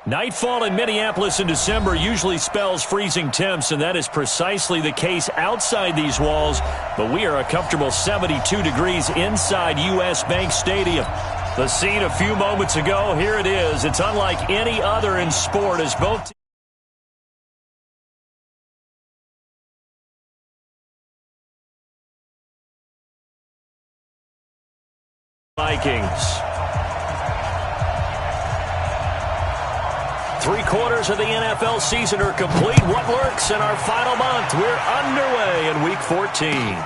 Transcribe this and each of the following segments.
Nightfall in Minneapolis in December usually spells freezing temps, and that is precisely the case outside these walls. But we are a comfortable 72 degrees inside U.S. Bank Stadium. The scene a few moments ago, here it is. It's unlike any other in sport as both Vikings. 3/4 of the NFL season are complete. What lurks in our final month? We're underway in Week 14.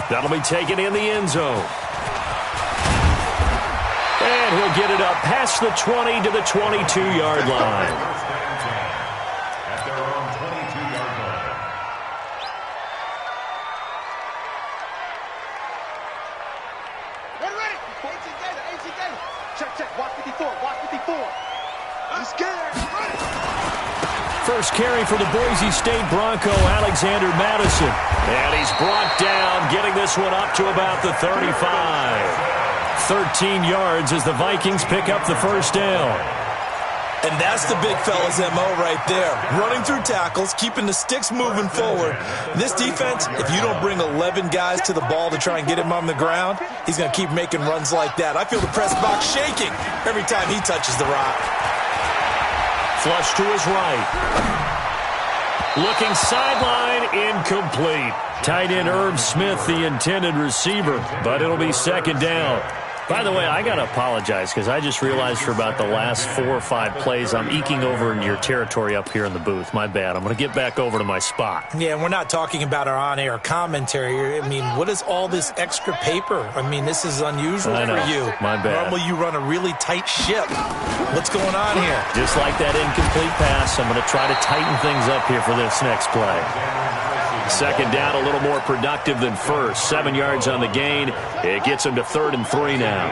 That'll be taken in the end zone. And he'll get it up past the 20 to the 22-yard line. First carry for the Boise State Bronco, Alexander Madison. And he's brought down, getting this one up to about the 35. 13 yards as the Vikings pick up the first down. And that's the big fella's MO right there. Running through tackles, keeping the sticks moving forward. This defense, if you don't bring 11 guys to the ball to try and get him on the ground, he's going to keep making runs like that. I feel the press box shaking every time he touches the rock. Flush to his right. Looking sideline, incomplete. Tight end Irv Smith, the intended receiver, but it'll be second down. By the way, I got to apologize because I just realized for about the last 4 or 5 plays I'm eking over into your territory up here in the booth. My bad. I'm going to get back over to my spot. Yeah, and we're not talking about our on-air commentary. I mean, what is all this extra paper? I mean, this is unusual for you. My bad. Normally you run a really tight ship. What's going on here? Just like that incomplete pass, I'm going to try to tighten things up here for this next play. Second down, a little more productive than first. 7 yards on the gain. It gets him to 3rd and 3 now.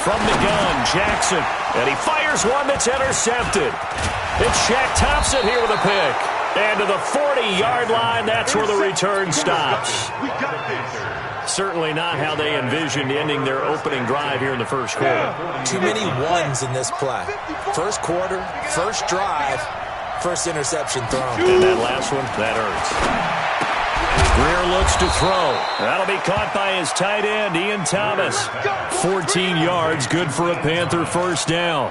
From the gun, Jackson. And he fires one that's intercepted. It's Shaq Thompson here with a pick. And to the 40-yard line, that's where the return stops. Certainly not how they envisioned ending their opening drive here in the first quarter. Too many ones in this play. First quarter, first drive, first interception thrown. And that last one, that hurts. Greer looks to throw. That'll be caught by his tight end, Ian Thomas. 14 yards, good for a Panther first down.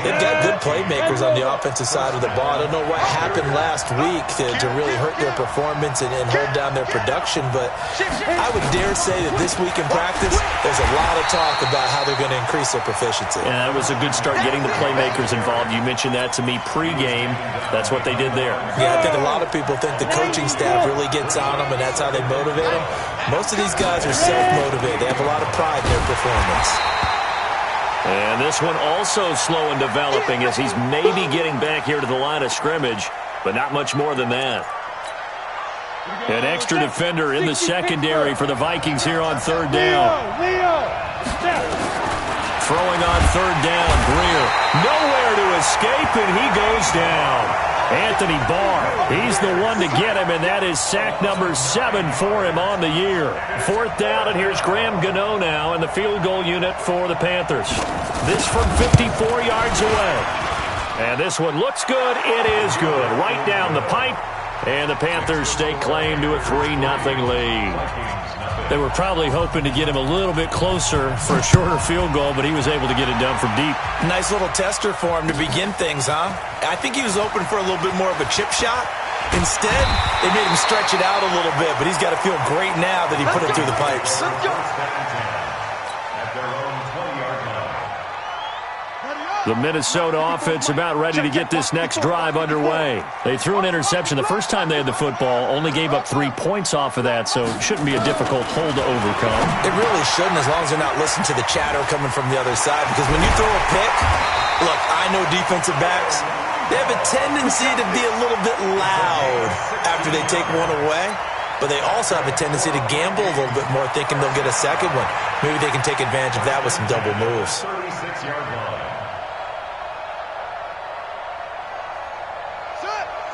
They've got good playmakers on the offensive side of the ball. I don't know what happened last week to really hurt their performance and hold down their production, but I would dare say that this week in practice, there's a lot of talk about how they're going to increase their proficiency. Yeah, that was a good start getting the playmakers involved. You mentioned that to me pregame. That's what they did there. Yeah, I think a lot of people think the coaching staff really gets on them, and that's how they motivate them. Most of these guys are self-motivated. They have a lot of pride in their performance. And this one also slow in developing as he's maybe getting back here to the line of scrimmage, but not much more than that. An extra defender in the secondary for the Vikings here on 3rd down. Throwing on 3rd down, Greer. Nowhere to escape, and he goes down. Anthony Barr, he's the one to get him, and that is sack number 7 for him on the year. 4th down, and here's Graham Gano now in the field goal unit for the Panthers. This from 54 yards away. And this one looks good. It is good. Right down the pipe, and the Panthers stake claim to a 3-0 lead. They were probably hoping to get him a little bit closer for a shorter field goal, but he was able to get it done from deep. Nice little tester for him to begin things, huh? I think he was open for a little bit more of a chip shot. Instead, they made him stretch it out a little bit, but he's got to feel great now that he put it through the pipes. The Minnesota offense about ready to get this next drive underway. They threw an interception the first time they had the football, only gave up 3 points off of that, so it shouldn't be a difficult hole to overcome. It really shouldn't, as long as they're not listening to the chatter coming from the other side, because when you throw a pick, look, I know defensive backs, they have a tendency to be a little bit loud after they take one away, but they also have a tendency to gamble a little bit more, thinking they'll get a second one. Maybe they can take advantage of that with some double moves.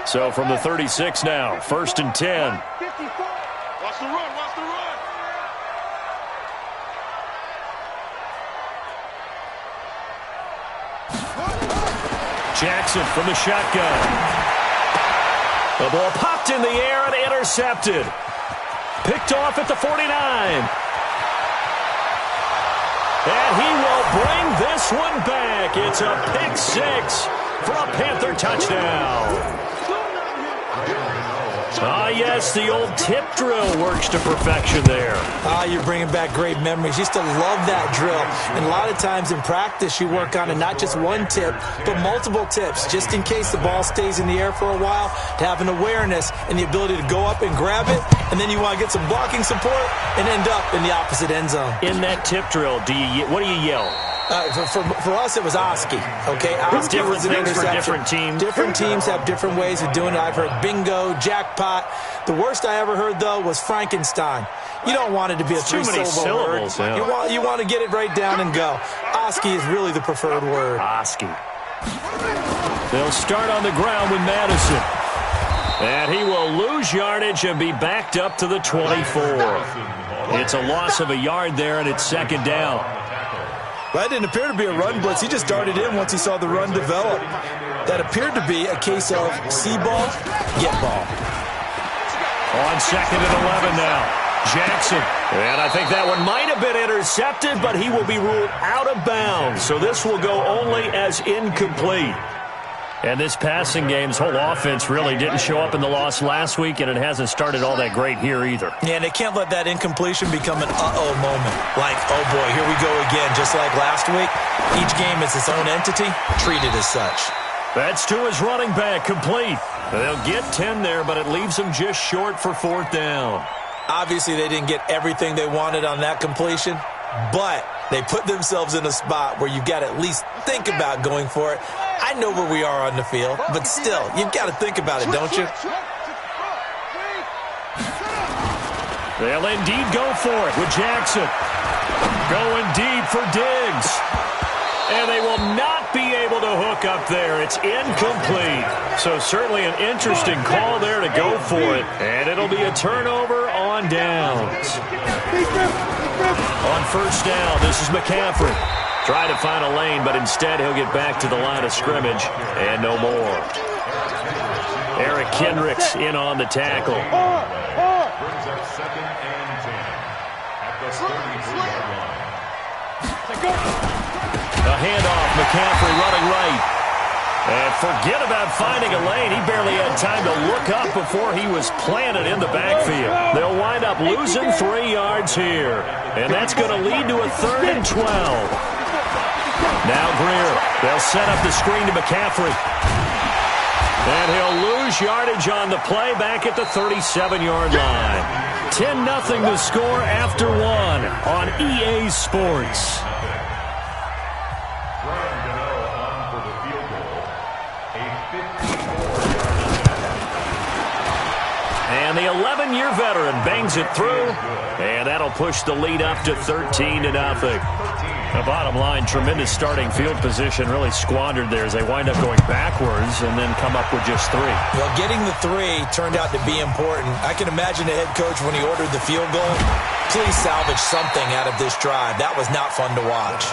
So from the 36 now, 1st and 10. Watch the run, watch the run. Jackson from the shotgun. The ball popped in the air and intercepted. Picked off at the 49. And he will bring this one back. It's a pick six for a Panther touchdown. Yes, the old tip drill works to perfection there. You're bringing back great memories. Used to love that drill. And a lot of times in practice, you work on it, not just one tip, but multiple tips, just in case the ball stays in the air for a while, to have an awareness and the ability to go up and grab it, and then you want to get some blocking support and end up in the opposite end zone. In that tip drill, what do you yell? For us, it was Oski. Okay, Oski was an interception. For different teams. Different teams have different ways of doing it. I've heard bingo, jackpot. The worst I ever heard, though, was Frankenstein. You don't want it to be a three-syllable word. Yeah. You want to get it right down and go. Oski is really the preferred word. Oski. They'll start on the ground with Madison. And he will lose yardage and be backed up to the 24. It's a loss of a yard there, and it's second down. Well, that didn't appear to be a run blitz. He just darted in once he saw the run develop. That appeared to be a case of see ball, get ball. On second and 11 now. Jackson. And I think that one might have been intercepted, but he will be ruled out of bounds. So this will go only as incomplete. And this passing game's whole offense really didn't show up in the loss last week, and it hasn't started all that great here either. Yeah, and they can't let that incompletion become an uh-oh moment. Like, oh boy, here we go again, just like last week. Each game is its own entity, treated as such. That's to his running back, complete. They'll get 10 there, but it leaves them just short for fourth down. Obviously, they didn't get everything they wanted on that completion, but they put themselves in a spot where you've got to at least think about going for it. I know where we are on the field, but still, you've got to think about it, don't you? They'll indeed go for it with Jackson. Going deep for Diggs. And they will not be able to hook up there. It's incomplete. So certainly an interesting call there to go for it. And it'll be a turnover on downs. On first down, this is McCaffrey. Try to find a lane, but instead he'll get back to the line of scrimmage and no more. Eric Kendricks in on the tackle. A handoff, McCaffrey running right. And forget about finding a lane. He barely had time to look up before he was planted in the backfield. They'll wind up losing 3 yards here. And that's going to lead to a 3rd and 12. Now Greer. They'll set up the screen to McCaffrey. And he'll lose yardage on the play back at the 37-yard line. 10-0 to score after 1 on EA Sports. And the 11-year veteran bangs it through, and that'll push the lead up to 13-0. The bottom line, tremendous starting field position, really squandered there as they wind up going backwards and then come up with just 3. Well, getting the 3 turned out to be important. I can imagine the head coach when he ordered the field goal. Please salvage something out of this drive. That was not fun to watch.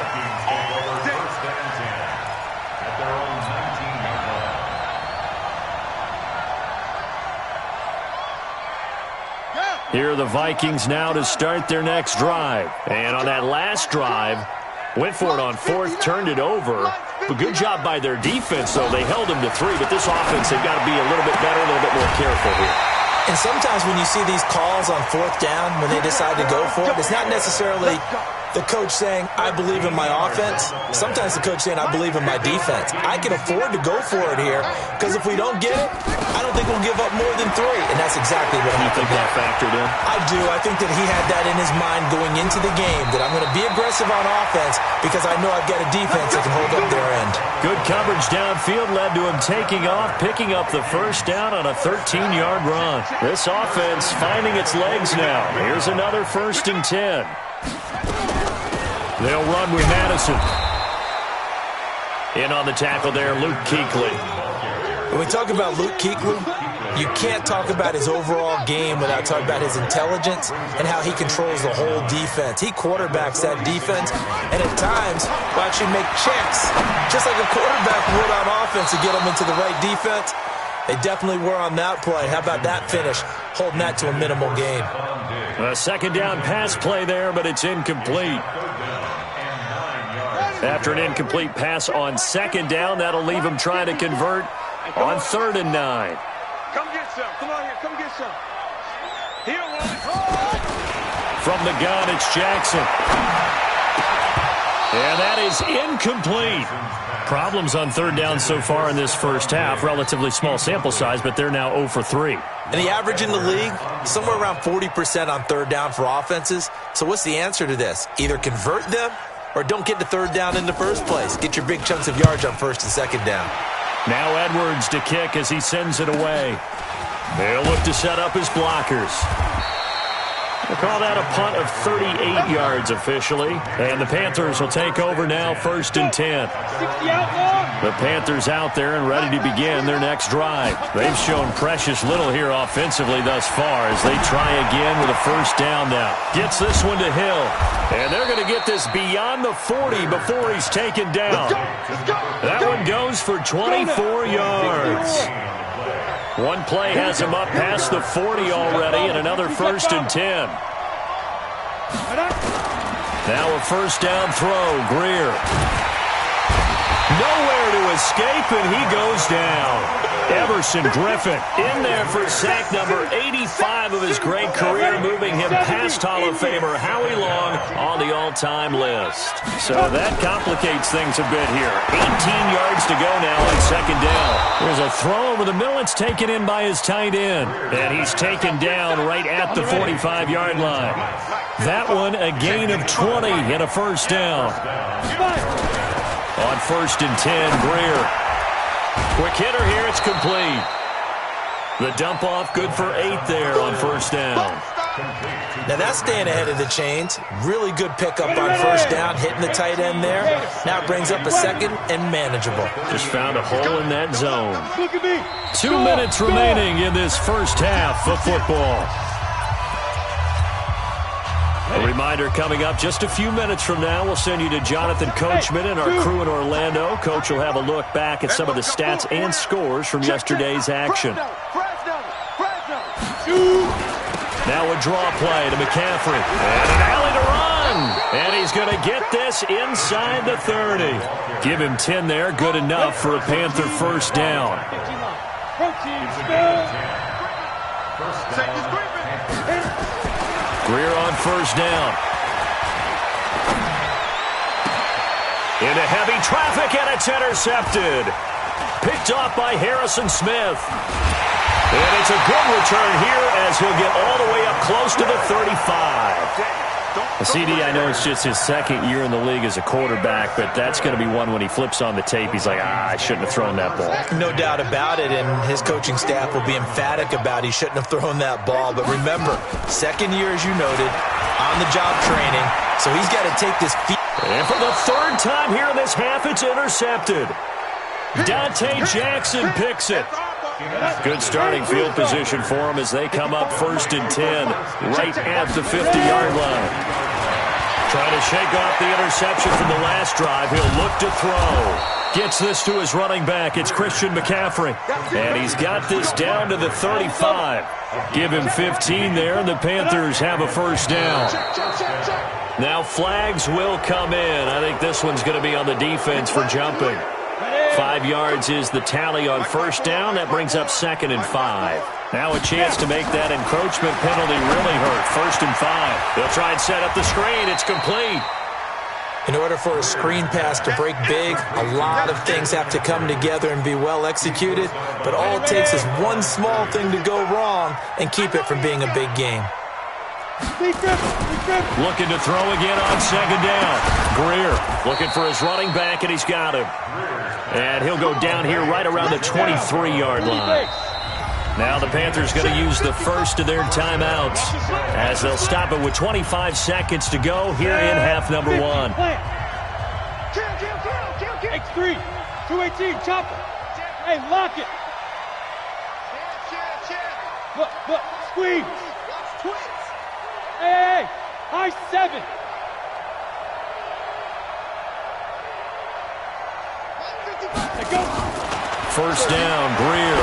Here are the Vikings now to start their next drive. And on that last drive, went for it on 4th, turned it over. But good job by their defense, though. They held them to 3, but this offense, they've got to be a little bit better, a little bit more careful here. And sometimes when you see these calls on 4th down, when they decide to go for it, it's not necessarily the coach saying, I believe in my offense. Sometimes the coach saying, I believe in my defense. I can afford to go for it here, because if we don't get it, I don't think we'll give up more than 3. And that's exactly what I think that factored in. I do. I think that he had that in his mind going into the game, that I'm going to be aggressive on offense because I know I've got a defense that can hold up their end. Good coverage downfield led to him taking off, picking up the first down on a 13-yard run. This offense finding its legs now. Here's another 1st and 10. They'll run with Madison. In on the tackle there, Luke Kuechly. When we talk about Luke Kuechly, You can't talk about his overall game without talking about his intelligence and how he controls the whole defense. He quarterbacks that defense, and at times will actually make checks, just like a quarterback would on offense to get them into the right defense. They definitely were on that play. How about that finish, holding that to a minimal gain? A second down pass play there, but it's incomplete. After an incomplete pass on second down, that'll leave him trying to convert on 3rd and 9. Come get some. Come on here. Come get some. He don't want it. From the gun, it's Jackson. And that is incomplete. Problems on 3rd down so far in this first half. Relatively small sample size, but they're now 0 for 3. And the average in the league, somewhere around 40% on 3rd down for offenses. So what's the answer to this? Either convert them or don't get to 3rd down in the first place. Get your big chunks of yards on 1st and 2nd down. Now Edwards to kick as he sends it away. They'll look to set up his blockers. We'll call that a punt of 38 yards officially. And the Panthers will take over now 1st and 10. The Panthers out there and ready to begin their next drive. They've shown precious little here offensively thus far as they try again with a 1st down now. Gets this one to Hill. And they're going to get this beyond the 40 before he's taken down. That one goes for 24 yards. One play has him up past the 40 already, and another 1st and 10. Now a 1st down throw, Greer. Nowhere to escape, and he goes down. Everson Griffin in there for sack number 85 of his great career, moving him past Hall of Famer Howie Long on the all-time list. So that complicates things a bit here. 18 yards to go now on 2nd down. There's a throw over the middle. It's taken in by his tight end, and he's taken down right at the 45-yard line. That one a gain of 20 and a 1st down. On 1st and 10, Greer. Quick hitter here, it's complete. The dump off good for 8 there on 1st down. Now that's staying ahead of the chains. Really good pickup on 1st down, hitting the tight end there. Now it brings up a 2nd and manageable. Just found a hole in that zone. 2 minutes remaining in this first half of football. A reminder coming up just a few minutes from now. We'll send you to Jonathan Coachman and our crew in Orlando. Coach will have a look back at some of the stats and scores from yesterday's action. Now a draw play to McCaffrey. And an alley to run. And he's going to get this inside the 30. Give him 10 there. Good enough for a Panther 1st down. Greer on 1st down. Into heavy traffic, and it's intercepted. Picked off by Harrison Smith. And it's a good return here as he'll get all the way up close to the 35. CD, I know it's just his 2nd year in the league as a quarterback, but that's going to be one when he flips on the tape. He's like, I shouldn't have thrown that ball. No doubt about it, and his coaching staff will be emphatic about he shouldn't have thrown that ball. But remember, 2nd year, as you noted, on-the-job training, so he's got to take this feet. And for the 3rd time here in this half, it's intercepted. Dante Jackson picks it. Good starting field position for him as they come up 1st and 10, right at the 50-yard line. Trying to shake off the interception from the last drive. He'll look to throw. Gets this to his running back. It's Christian McCaffrey. And he's got this down to the 35. Give him 15 there, and the Panthers have a 1st down. Now flags will come in. I think this one's going to be on the defense for jumping. 5 yards is the tally on 1st down. That brings up 2nd and 5. Now a chance to make that encroachment penalty really hurt. 1st and 5. They'll try and set up the screen. It's complete. In order for a screen pass to break big, a lot of things have to come together and be well executed. But all it takes is one small thing to go wrong and keep it from being a big game. Looking to throw again on 2nd down. Greer looking for his running back, and he's got him. And he'll go down here right around the 23-yard line. Now the Panthers going to use the first of their timeouts as they'll stop it with 25 seconds to go here in half number 1. X3, 218, chopper. Hey, lock it. Look, squeeze. Hey, high 7. First down, Greer.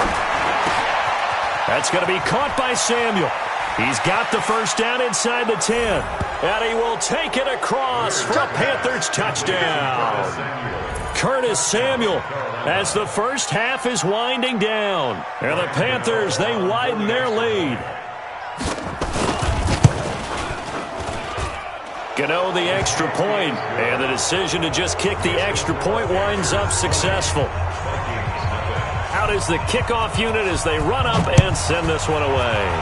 That's going to be caught by Samuel. He's got the first down inside the 10. And he will take it across for a Panthers touchdown. Curtis Samuel as the first half is winding down. And the Panthers, they widen their lead. Gano the extra point, and the decision to just kick the extra point winds up successful. Out is the kickoff unit as they run up and send this one away.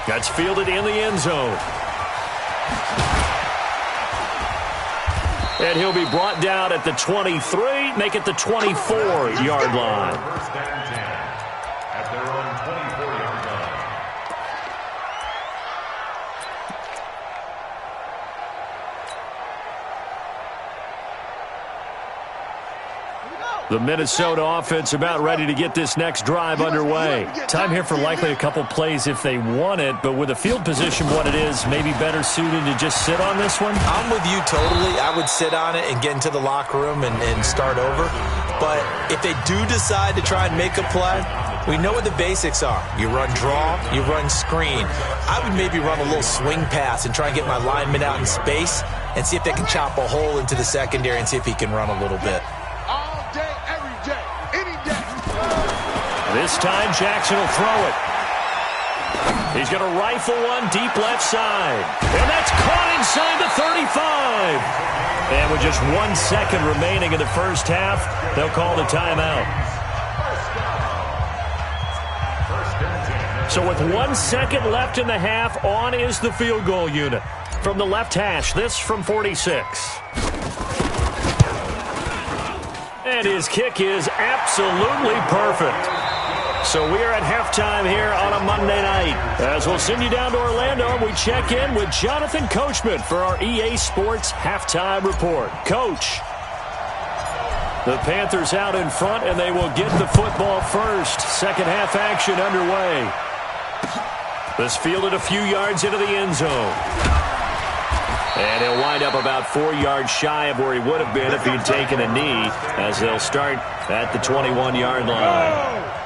That's fielded in the end zone. And he'll be brought down at the 23, make it the 24-yard line. At their own 24-yard line. The Minnesota offense about ready to get this next drive underway. Time here for likely a couple plays if they want it, but with the field position what it is, maybe better suited to just sit on this one? I'm with you totally. I would sit on it and get into the locker room and start over. But if they do decide to try and make a play, we know what the basics are. You run draw, you run screen. I would maybe run a little swing pass and try and get my lineman out in space and see if they can chop a hole into the secondary and see if he can run a little bit. This time, Jackson will throw it. He's going to rifle one deep left side. And that's caught inside the 35. And with just 1 second remaining in the first half, they'll call the timeout. So with 1 second left in the half, on is the field goal unit. From the left hash, this from 46. And his kick is absolutely perfect. So we are at halftime here on a Monday night. As we'll send you down to Orlando, we check in with Jonathan Coachman for our EA Sports Halftime Report. Coach, the Panthers out in front, and they will get the football first. Second half action underway. This fielded a few yards into the end zone. And he'll wind up about 4 yards shy of where he would have been if he'd taken a knee, as they'll start at the 21-yard line.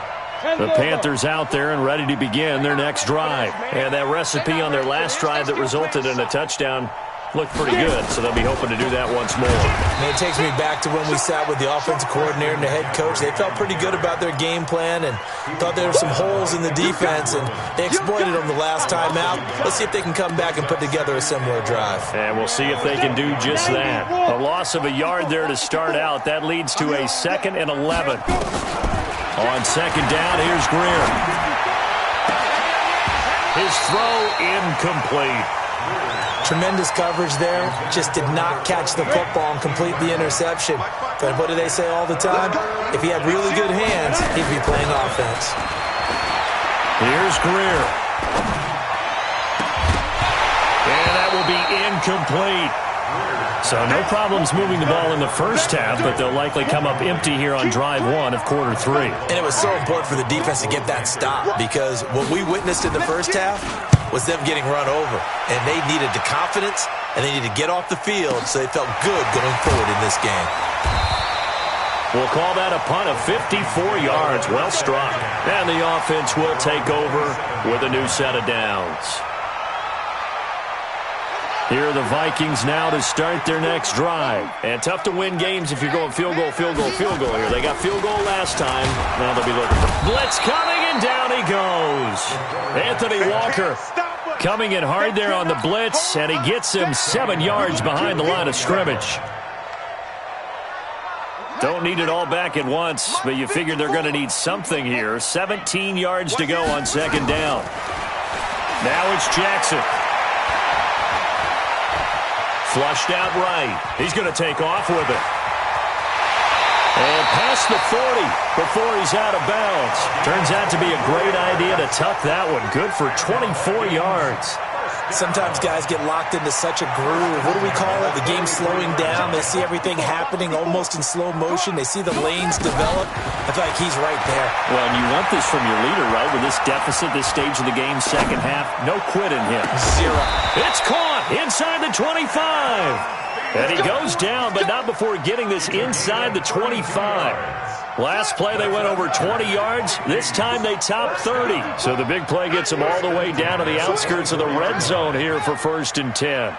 The Panthers out there and ready to begin their next drive. And that recipe on their last drive that resulted in a touchdown looked pretty good, so they'll be hoping to do that once more. And it takes me back to when we sat with the offensive coordinator and the head coach. They felt pretty good about their game plan and thought there were some holes in the defense, and they exploited them the last time out. Let's see if they can come back and put together a similar drive. And we'll see if they can do just that. A loss of a yard there to start out. That leads to a 2nd and 11. On second down, here's Greer. His throw incomplete. Tremendous coverage there. Just did not catch the football and complete the interception. But what do they say all the time? If he had really good hands, he'd be playing offense. Here's Greer. And that will be incomplete. So no problems moving the ball in the first half, but they'll likely come up empty here on drive 1 of quarter 3. And it was so important for the defense to get that stop, because what we witnessed in the first half was them getting run over. And they needed the confidence, and they needed to get off the field so they felt good going forward in this game. We'll call that a punt of 54 yards. Well struck. And the offense will take over with a new set of downs. Here are the Vikings now to start their next drive. And tough to win games if you're going field goal, field goal, field goal here. They got field goal last time. Now they'll be looking for blitz coming, and down he goes. Anthony Walker coming in hard there on the blitz, and he gets him 7 yards behind the line of scrimmage. Don't need it all back at once, but you figure they're going to need something here. 17 yards to go on second down. Now it's Jackson. Flushed out right. He's going to take off with it. And past the 40 before he's out of bounds. Turns out to be a great idea to tuck that one. Good for 24 yards. Sometimes guys get locked into such a groove. What do we call it? The game's slowing down. They see everything happening almost in slow motion. They see the lanes develop. I feel like he's right there. Well, and you want this from your leader, right? With this deficit, this stage of the game, second half, no quit in him. Zero. It's caught inside the 25. And he goes down, but not before getting this inside the 25. Last play, they went over 20 yards. This time, they topped 30. So the big play gets them all the way down to the outskirts of the red zone here for 1st and 10.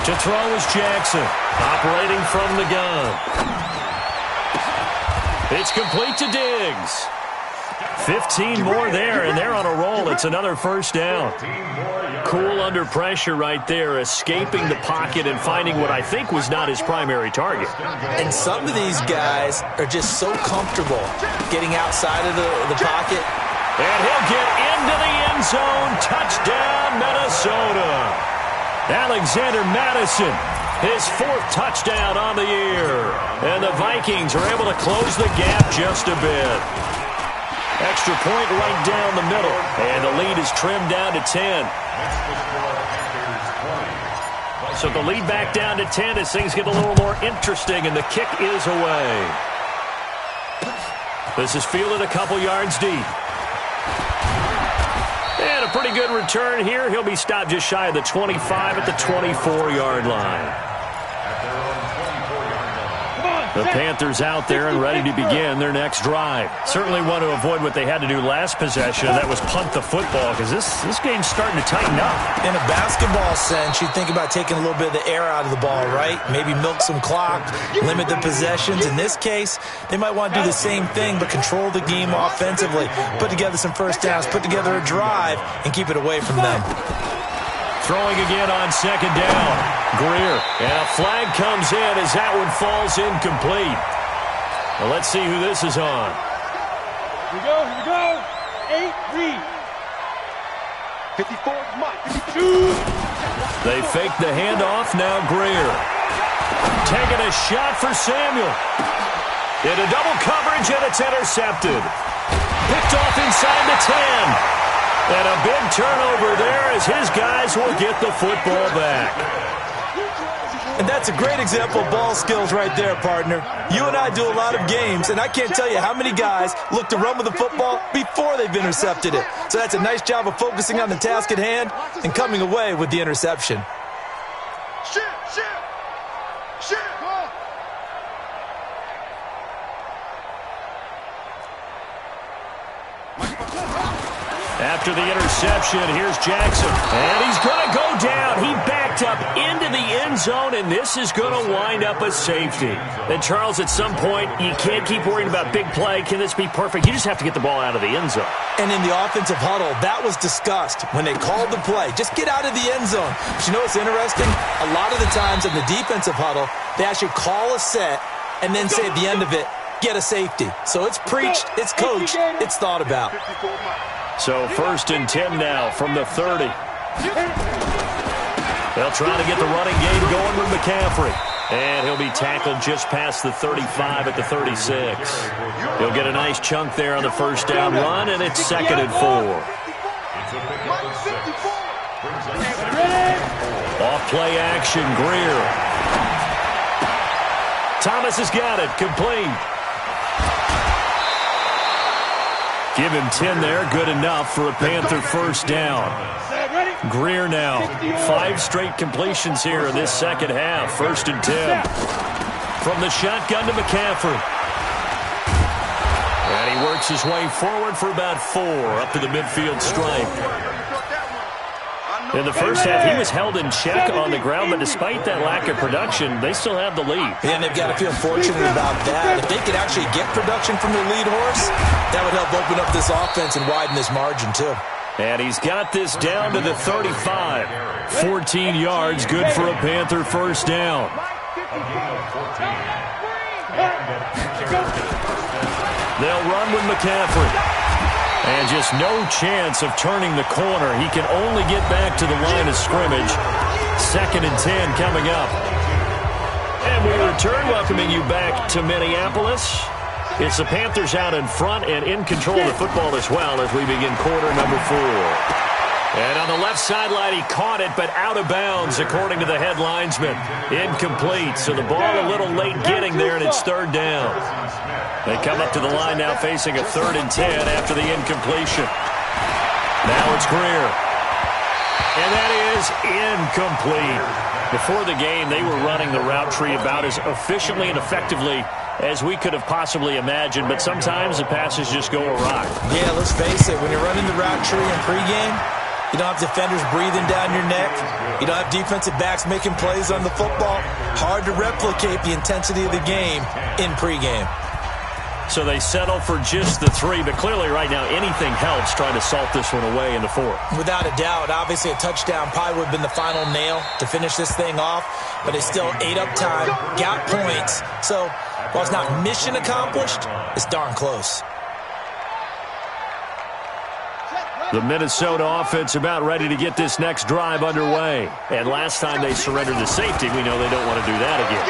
To throw is Jackson, operating from the gun. It's complete to Diggs. 15 more there, and they're on a roll. It's another first down. Cool under pressure right there, escaping the pocket and finding what I think was not his primary target. And some of these guys are just so comfortable getting outside of the pocket. And he'll get into the end zone. Touchdown, Minnesota. Alexander Madison, his 4th touchdown on the year. And the Vikings are able to close the gap just a bit. Extra point right down the middle. And the lead is trimmed down to 10. So the lead back down to 10 as things get a little more interesting, and the kick is away. This is fielded a couple yards deep. And a pretty good return here. He'll be stopped just shy of the 25 at the 24-yard line. The Panthers out there and ready to begin their next drive. Certainly want to avoid what they had to do last possession, and that was punt the football, because this game's starting to tighten up. In a basketball sense, you think about taking a little bit of the air out of the ball, right? Maybe milk some clock, limit the possessions. In this case, they might want to do the same thing, but control the game offensively, put together some first downs, put together a drive, and keep it away from them. Throwing again on second down. Greer. And a flag comes in as that one falls incomplete. Well, let's see who this is on. Here we go. 8, read. 54, Mike. 52. They fake the handoff. Now Greer. Taking a shot for Samuel. Into double coverage, and it's intercepted. Picked off inside the 10. And a big turnover there as his guys will get the football back. And that's a great example of ball skills right there, partner. You and I do a lot of games, and I can't tell you how many guys look to run with the football before they've intercepted it. So that's a nice job of focusing on the task at hand and coming away with the interception. Shit. After the interception, here's Jackson. And he's going to go down. He backed up into the end zone, and this is going to wind up a safety. And, Charles, at some point, you can't keep worrying about big play. Can this be perfect? You just have to get the ball out of the end zone. And in the offensive huddle, that was discussed when they called the play. Just get out of the end zone. But you know what's interesting? A lot of the times in the defensive huddle, they actually call a set and then say at the end of it, get a safety. So it's preached, it's coached, it's thought about. So 1st and 10 now from the 30. They'll try to get the running game going with McCaffrey. And he'll be tackled just past the 35 at the 36. He'll get a nice chunk there on the first down run, and it's 2nd and 4. Off play action, Greer. Thomas has got it, complete. Give him 10 there, good enough for a Panther first down. Greer now, 5 straight completions here in this second half. 1st and 10. From the shotgun to McCaffrey. And he works his way forward for about 4 up to the midfield stripe. In the first half, he was held in check on the ground, but despite that lack of production, they still have the lead. And they've got to feel fortunate about that. If they could actually get production from their lead horse, that would help open up this offense and widen this margin, too. And he's got this down to the 35. 14 yards, good for a Panther first down. They'll run with McCaffrey. And just no chance of turning the corner. He can only get back to the line of scrimmage. 2nd and 10 coming up. And we return, welcoming you back to Minneapolis. It's the Panthers out in front and in control of the football as well as we begin quarter number 4. And on the left sideline, he caught it, but out of bounds, according to the head linesman. Incomplete, so the ball a little late getting there, and it's third down. They come up to the line now facing a 3rd and 10 after the incompletion. Now it's Greer. And that is incomplete. Before the game, they were running the route tree about as efficiently and effectively as we could have possibly imagined, but sometimes the passes just go awry. Yeah, let's face it, when you're running the route tree in pregame, you don't have defenders breathing down your neck. You don't have defensive backs making plays on the football. Hard to replicate the intensity of the game in pregame. So they settle for just the 3, but clearly right now anything helps trying to salt this one away in the 4th. Without a doubt, obviously a touchdown probably would have been the final nail to finish this thing off, but it's still ate up time, got points. So while it's not mission accomplished, it's darn close. The Minnesota offense about ready to get this next drive underway. And last time they surrendered to safety, we know they don't want to do that again.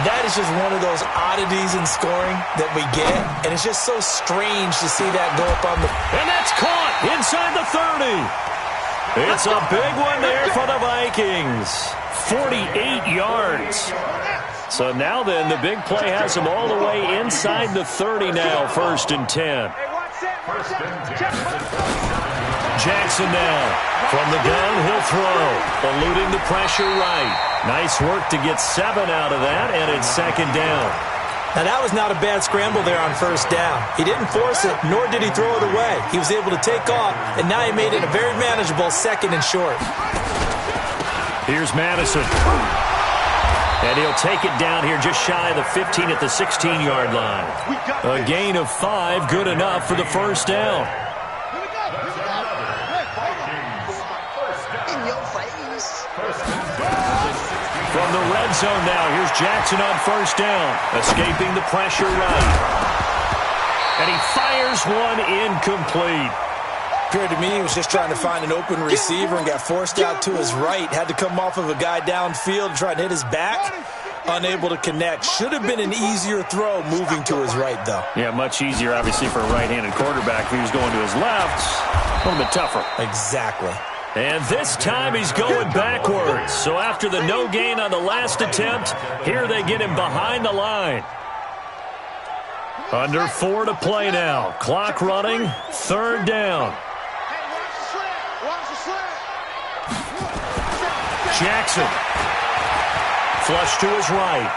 That is just one of those oddities in scoring that we get, and it's just so strange to see that go up on the... And that's caught inside the 30. It's a big one there for the Vikings. 48 yards. So now then, the big play has them all the way inside the 30 now, 1st and 10. Jackson now. From the gun, he'll throw. Eluding the pressure right. Nice work to get 7 out of that, and it's 2nd down. Now, that was not a bad scramble there on 1st down. He didn't force it, nor did he throw it away. He was able to take off, and now he made it a very manageable 2nd and short. Here's Madison. And he'll take it down here just shy of the 15 at the 16-yard line. A gain of 5, good enough for the 1st down. From the red zone now, here's Jackson on 1st down, escaping the pressure right. And he fires one incomplete. Appeared to me he was just trying to find an open receiver and got forced out to his right. Had to come off of a guy downfield and try to hit his back. Unable to connect. Should have been an easier throw moving to his right, though. Yeah, much easier, obviously, for a right-handed quarterback. If he was going to his left, a little bit tougher. Exactly. And this time he's going backwards. So after the no gain on the last attempt, here they get him behind the line. Under 4 to play now. Clock running, 3rd down. Jackson. Flush to his right.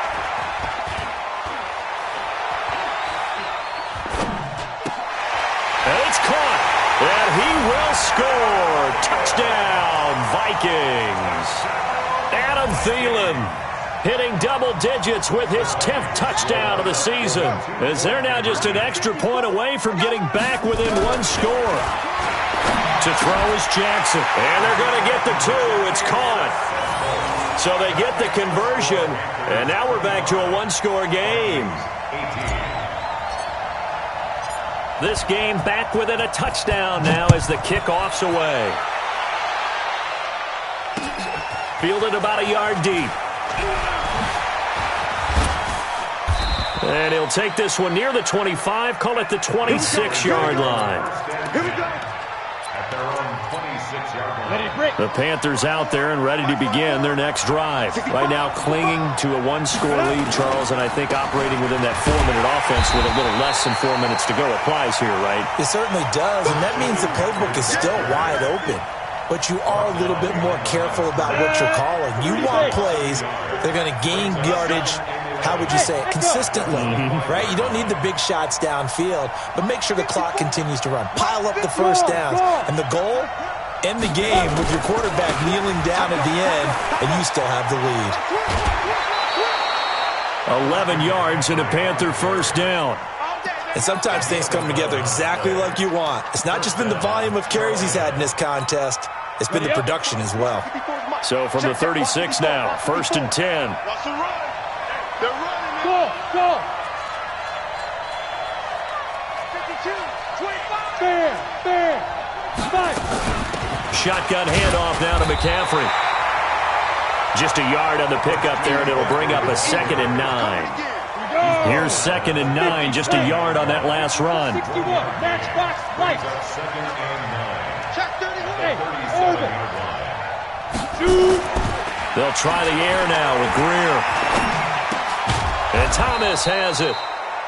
And it's caught. And he will score. Touchdown, Vikings. Adam Thielen hitting double digits with his 10th touchdown of the season, as they're now just an extra point away from getting back within 1 score. To throw is Jackson. And they're going to get the 2. It's caught. So they get the conversion, and now we're back to a 1-score game. This game back within a touchdown now as the kickoff's away. Fielded about a yard deep. And he'll take this one near the 25, call it the 26-yard line. Here we go. At their own 26-yard line. The Panthers out there and ready to begin their next drive. Right now clinging to a 1-score lead, Charles, and I think operating within that 4-minute offense with a little less than 4 minutes to go applies here, right? It certainly does, and that means the playbook is still wide open. But you are a little bit more careful about what you're calling. You want plays that are going to gain yardage, how would you say it, consistently, right? You don't need the big shots downfield, but make sure the clock continues to run. Pile up the first downs. And the goal, end the game with your quarterback kneeling down at the end, and you still have the lead. 11 yards and a Panther first down. And sometimes things come together exactly like you want. It's not just been the volume of carries he's had in this contest. It's been the production as well. So from the 36 now, 1st and 10. Watch the run. They're running. Go. 52, 25. There. Fight. Shotgun handoff now to McCaffrey. Just a yard on the pickup there, and it'll bring up a 2nd and 9. Here's 2nd and 9, just a yard on that last run. 61, match box, right. 2nd and 9. Check 31. They'll try the air now with Greer. And Thomas has it.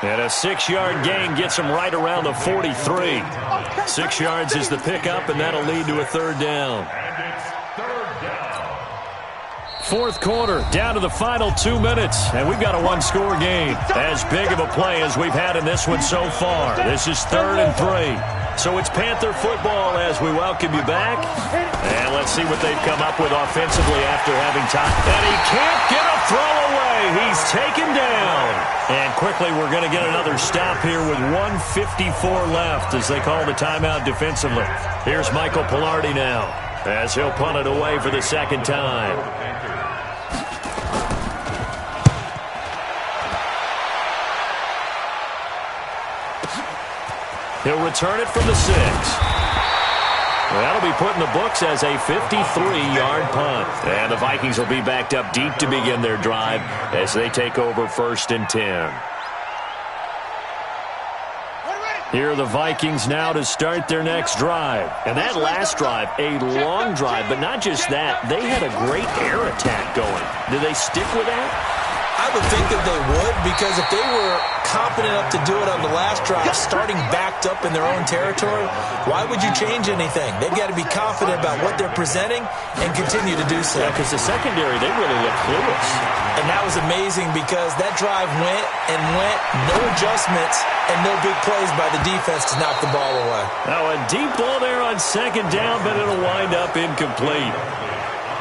And a 6-yard gain gets him right around the 43. 6 yards is the pickup, and that'll lead to a third down. Fourth quarter, down to the final 2 minutes, and we've got a one-score game. As big of a play as we've had in this one so far. This is 3rd and 3. So it's Panther football as we welcome you back. And let's see what they've come up with offensively after having time. And he can't get a throw away. He's taken down. And quickly we're going to get another stop here with 1:54 left as they call the timeout defensively. Here's Michael Pilardi now as he'll punt it away for the second time. He'll return it from the 6. That'll be put in the books as a 53-yard punt. And the Vikings will be backed up deep to begin their drive as they take over 1st and 10. Here are the Vikings now to start their next drive. And that last drive, a long drive, but not just that. They had a great air attack going. Do they stick with that? I would think that they would, because if they were competent enough to do it on the last drive, starting backed up in their own territory, why would you change anything? They've got to be confident about what they're presenting and continue to do so. Yeah, because the secondary, they really look clueless. And that was amazing because that drive went and went, no adjustments, and no big plays by the defense to knock the ball away. Now a deep ball there on 2nd down, but it'll wind up incomplete.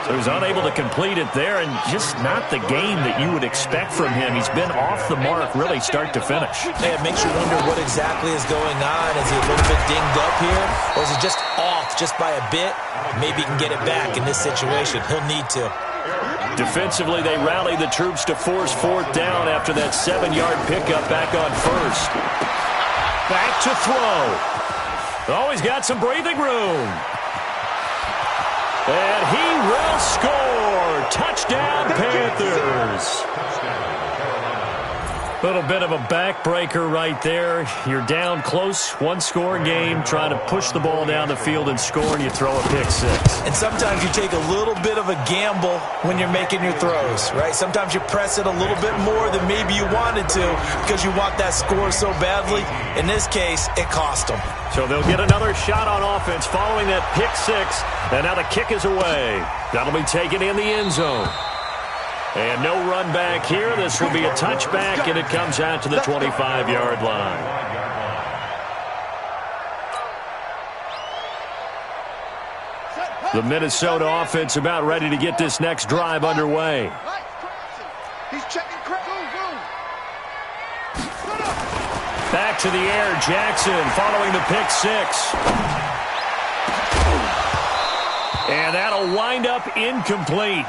So he's unable to complete it there, and just not the game that you would expect from him. He's been off the mark really start to finish. Yeah, it makes you wonder what exactly is going on. Is he a little bit dinged up here, or is he just off just by a bit? Maybe he can get it back in this situation. He'll need to. Defensively, they rally the troops to force 4th down after that 7-yard pickup back on 1st. Back to throw. Oh, he's got some breathing room. And he will score. Touchdown, Panthers. Little bit of a backbreaker right there. You're down close, one-score game, trying to push the ball down the field and score, and you throw a pick 6. And sometimes you take a little bit of a gamble when you're making your throws, right? Sometimes you press it a little bit more than maybe you wanted to because you want that score so badly. In this case, it cost them. So they'll get another shot on offense following that pick 6, and now the kick is away. That'll be taken in the end zone. And no run back here. This will be a touchback, and it comes out to the 25-yard line. The Minnesota offense about ready to get this next drive underway. He's checking. Back to the air, Jackson following the pick 6. And that'll wind up incomplete.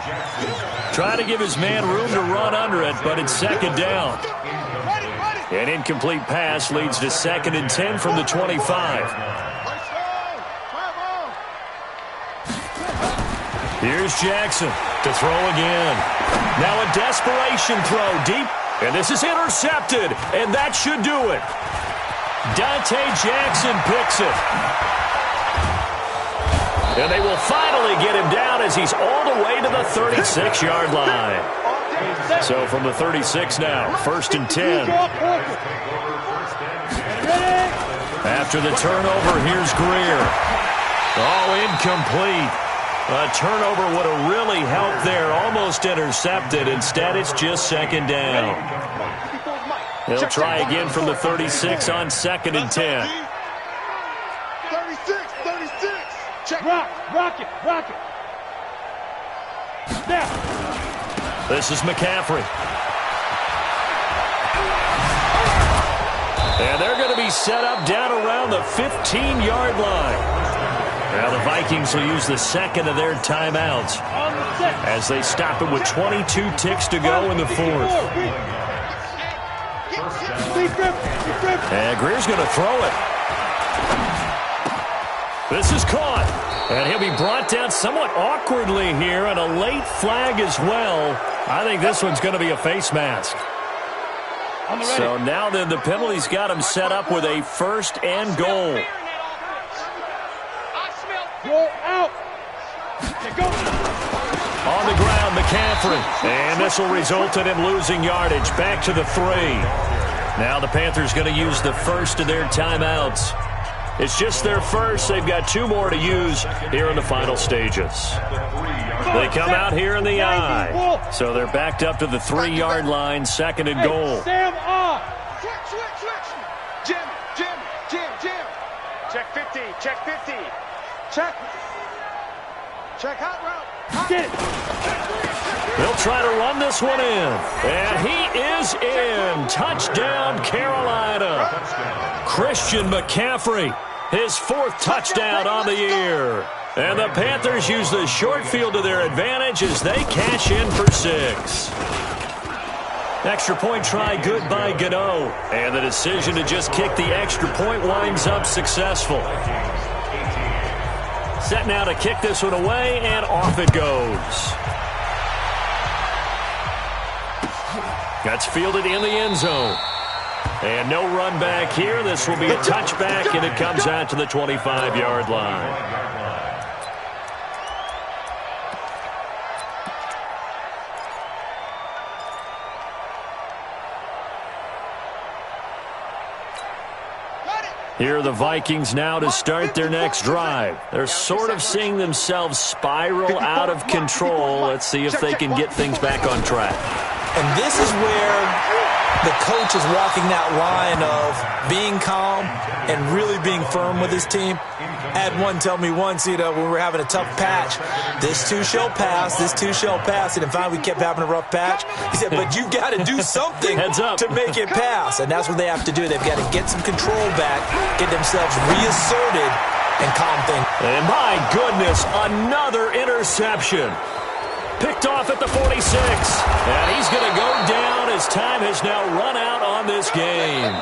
Try to give his man room to run under it, but it's 2nd down. An incomplete pass leads to 2nd and 10 from the 25. Here's Jackson to throw again. Now a desperation throw deep. And this is intercepted, and that should do it. Dante Jackson picks it. And they will finally get him down as he's all the way to the 36-yard line. So from the 36 now, 1st and 10. After the turnover, here's Greer. Oh, incomplete. A turnover would have really helped there. Almost intercepted. Instead, it's just 2nd down. They'll try again from the 36 on 2nd and 10. 36. Check. Rock it. Now. This is McCaffrey. And they're going to be set up down around the 15-yard line. Now the Vikings will use the 2nd of their timeouts as they stop it with 22 ticks to go in the 4th. And Greer's going to throw it. This is caught. And he'll be brought down somewhat awkwardly here, and a late flag as well. I think this one's going to be a face mask. So now then the penalty's got him set up with a 1st and goal. Roll out. Go. On the ground, McCaffrey. And this will result in him losing yardage. Back to the 3. Now the Panthers going to use the first of their timeouts. It's just their first. They've got 2 more to use here in the final stages. They come out here in the I. So they're backed up to the 3-yard line, 2nd and goal. Sam off. Switch. Jim. Check 50. Check hot route. Get it. They'll try to run this one in. And he is in. Touchdown, Carolina. Christian McCaffrey, his 4th touchdown on the year. And the Panthers use the short field to their advantage as they cash in for 6. Extra point try good by Gano. And the decision to just kick the extra point winds up successful. Set now to kick this one away, and off it goes. That's fielded in the end zone. And no run back here. This will be a touchback, and it comes out to the 25-yard line. Here are the Vikings now to start their next drive. They're sort of seeing themselves spiral out of control. Let's see if they can get things back on track. And this is where the coach is walking that line of being calm and really being firm with his team. I had one tell me once, when we were having a tough patch, this too shall pass, and finally we kept having a rough patch. He said, but you've got to do something to make it pass, and that's what they have to do. They've got to get some control back, get themselves reasserted, and calm things. And my goodness, another interception. Picked off at the 46. And he's going to go down as time has now run out on this game.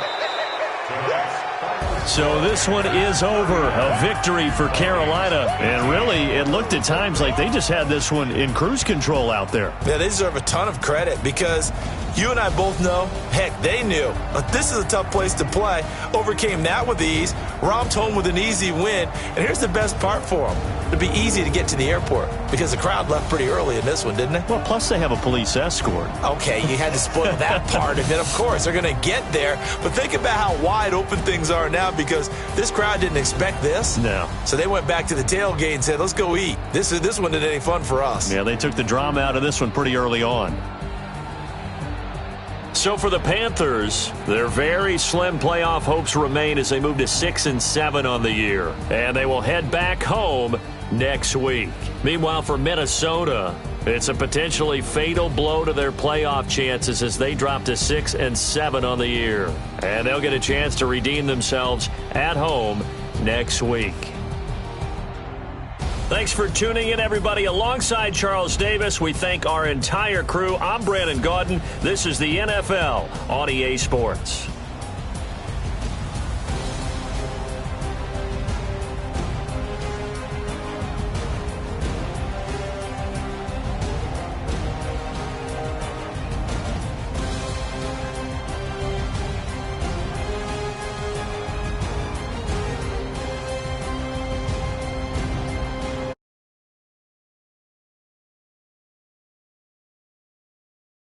So this one is over. A victory for Carolina. And really, it looked at times like they just had this one in cruise control out there. Yeah, they deserve a ton of credit because you and I both know, heck, they knew. But this is a tough place to play. Overcame that with ease. Romped home with an easy win. And here's the best part for them. It'd be easy to get to the airport because the crowd left pretty early in this one, didn't they? Well, plus they have a police escort. Okay, you had to spoil that part. And then, of course, they're going to get there. But think about how wide open things are now because this crowd didn't expect this. No. So they went back to the tailgate and said, let's go eat. This one isn't any fun for us. Yeah, they took the drama out of this one pretty early on. So for the Panthers, their very slim playoff hopes remain as they move to 6-7 on the year. And they will head back home next week. Meanwhile, for Minnesota, it's a potentially fatal blow to their playoff chances as they drop to 6-7 on the year. And they'll get a chance to redeem themselves at home next week. Thanks for tuning in, everybody. Alongside Charles Davis, we thank our entire crew. I'm Brandon Gaudin. This is the NFL on EA Sports.